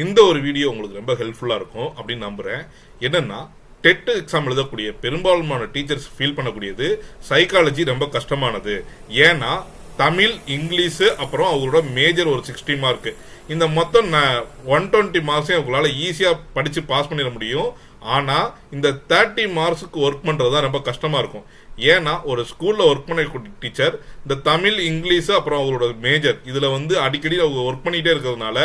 இந்த ஒரு வீடியோ உங்களுக்கு ரொம்ப ஹெல்ப்ஃபுல்லாக இருக்கும் அப்படின்னு நம்புகிறேன். என்னென்னா, டெட் எக்ஸாம் எழுதக்கூடிய பெரும்பாலான டீச்சர்ஸ் ஃபீல் பண்ணக்கூடியது சைக்காலஜி ரொம்ப கஷ்டமானது. ஏன்னா தமிழ், இங்கிலீஷு, அப்புறம் அவங்களோட மேஜர் ஒரு 60 மார்க்கு, இந்த மொத்தம் 120 மார்க்ஸையும் அவங்களால ஈஸியாக படித்து பாஸ் பண்ணிட முடியும். ஆனால் இந்த 30 மார்க்ஸுக்கு ஒர்க் பண்ணுறது தான் ரொம்ப கஷ்டமாக இருக்கும். ஏன்னா ஒரு ஸ்கூலில் ஒர்க் பண்ணக்கூடிய டீச்சர் இந்த தமிழ், இங்கிலீஷு, அப்புறம் அவங்களோட மேஜர் இதில் அடிக்கடி அவங்க ஒர்க் பண்ணிகிட்டே இருக்கிறதுனால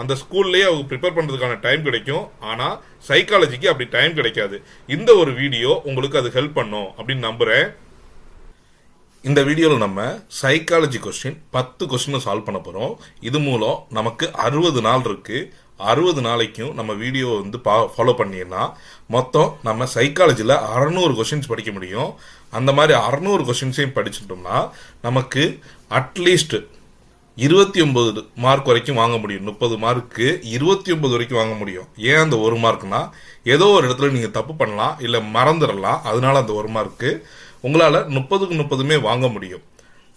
அந்த ஸ்கூல்லேயே அவங்க ப்ரிப்பேர் பண்ணுறதுக்கான டைம் கிடைக்கும். ஆனால் சைக்காலஜிக்கு அப்படி டைம் கிடைக்காது. இந்த ஒரு வீடியோ உங்களுக்கு அது ஹெல்ப் பண்ணும் அப்படின்னு நம்புகிறேன். இந்த வீடியோவில் நம்ம சைக்காலஜி கொஸ்டின் 10 கொஸ்டினை சால்வ் பண்ண போகிறோம். இது மூலம் நமக்கு 60 நாள் இருக்குது. 60 நாளைக்கும் நம்ம வீடியோ ஃபாலோ பண்ணினா மொத்தம் நம்ம சைக்காலஜியில் 600 கொஸ்டின்ஸ் படிக்க முடியும். அந்த மாதிரி 600 கொஸ்டின்ஸையும் படிச்சுட்டோம்னா நமக்கு அட்லீஸ்ட் 29 மார்க் வரைக்கும் வாங்க முடியும். 30 மார்க்கு 29 வரைக்கும் வாங்க முடியும். ஏன் அந்த 1 மார்க்னா, ஏதோ ஒரு இடத்துல நீங்கள் தப்பு பண்ணலாம், இல்லை மறந்துடலாம். அதனால அந்த 1 மார்க்கு உங்களால் 30க்கு 30மே வாங்க முடியும்.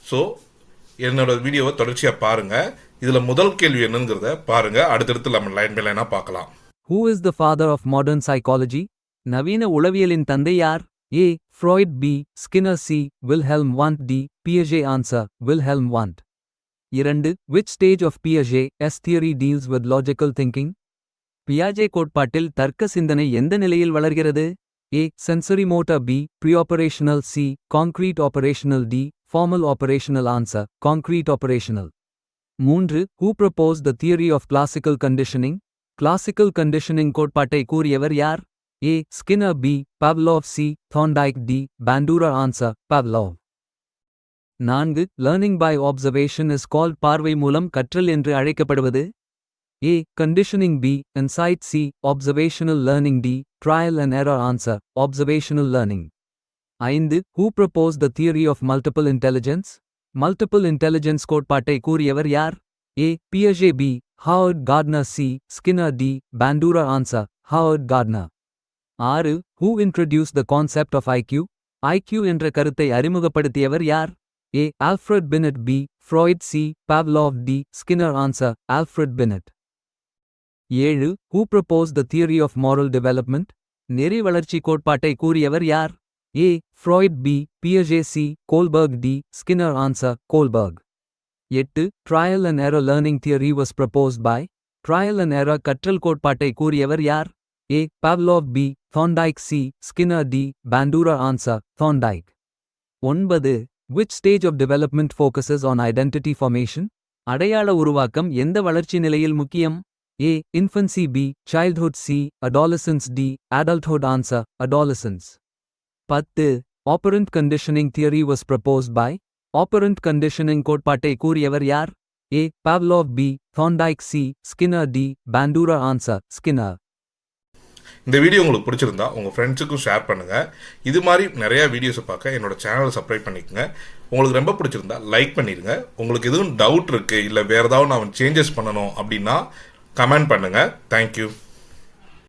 ஸோ என்னோட வீடியோவை தொடர்ச்சியாக பாருங்கள். இதில் முதல் கேள்வி என்னங்கிறத பாருங்கள். அடுத்தடுத்து நம்ம லைன் பை லைனாக பார்க்கலாம். Who is the father of modern psychology? நவீன உளவியலின் தந்தை யார்? A. Freud. B. Skinner. C. Wilhelm Wundt. D. Piaget. Answer: Wilhelm Wundt. 2. Which stage of Piaget's theory deals with logical thinking? பியாஜே கோட்பாட்டில் தர்க்க சிந்தனை எந்த நிலையில் வளர்கிறது? A. Sensory motor. B. Preoperational. C. Concrete operational. D. Formal operational. Answer: Concrete operational. 3. Who proposed the theory of classical conditioning? Classical conditioning கோட்பாட்டை கூறியவர் யார்? A. Skinner. B. Pavlov. C. Thorndike. D. Bandura. Answer: Pavlov. 4. Learning by observation is called பார்வை மூலம் கற்றல் என்று அழைக்கப்படுவது? A. Conditioning. B. Insight. C. Observational learning. D. Trial and error. Answer: Observational learning. 5. Who proposed the theory of multiple intelligence? Multiple intelligence கோட்பாட்டை கூறியவர் யார்? A. Piaget. B. Howard Gardner. C. Skinner. D. Bandura. Answer: Howard Gardner. 6. Who introduced the concept of IQ? IQ என்ற கருத்தை அறிமுகப்படுத்தியவர் யார்? A. Alfred Binet. B. Freud. C. Pavlov. D. Skinner. Answer: Alfred Binet. 7. Who proposed the theory of moral development? நெறி வளர்ச்சி கோட்பாட்டை கூறியவர் யார்? A. Freud. B. Piaget. C. Kohlberg. D. Skinner. Answer: Kohlberg. 8. Trial and error learning theory was proposed by? Trial and error கற்றல் கோட்பாட்டை கூறியவர் யார்? A. Pavlov. B. Thorndike. C. Skinner. D. Bandura. Answer: Thorndike. 9. Which stage of development focuses on identity formation? அடையாள உருவாக்கம் எந்த வளர்ச்சி நிலையில் முக்கியம்? A. Infancy. B. Childhood. C. Adolescence. D. Adulthood. Answer: Adolescence. 10. Operant conditioning theory was proposed by? Operant conditioning கோட்பாட்டை கூறியவர் யார்? A. Pavlov. B. Thorndike. C. Skinner. D. Bandura. Answer: Skinner. இந்த வீடியோ உங்களுக்கு பிடிச்சிருந்தா உங்கள் ஃப்ரெண்ட்ஸுக்கும் ஷேர் பண்ணுங்கள். இது மாதிரி நிறையா வீடியோஸை பார்க்க என்னோட சேனலை சப்ஸ்கிரைப் பண்ணிக்கோங்க. உங்களுக்கு ரொம்ப பிடிச்சிருந்தா லைக் பண்ணிடுங்க. உங்களுக்கு எதுவும் டவுட் இருக்குது, இல்லை வேறு ஏதாவது நான் சேஞ்சஸ் பண்ணணும் அப்படின்னா கமெண்ட் பண்ணுங்கள். தேங்க்யூ.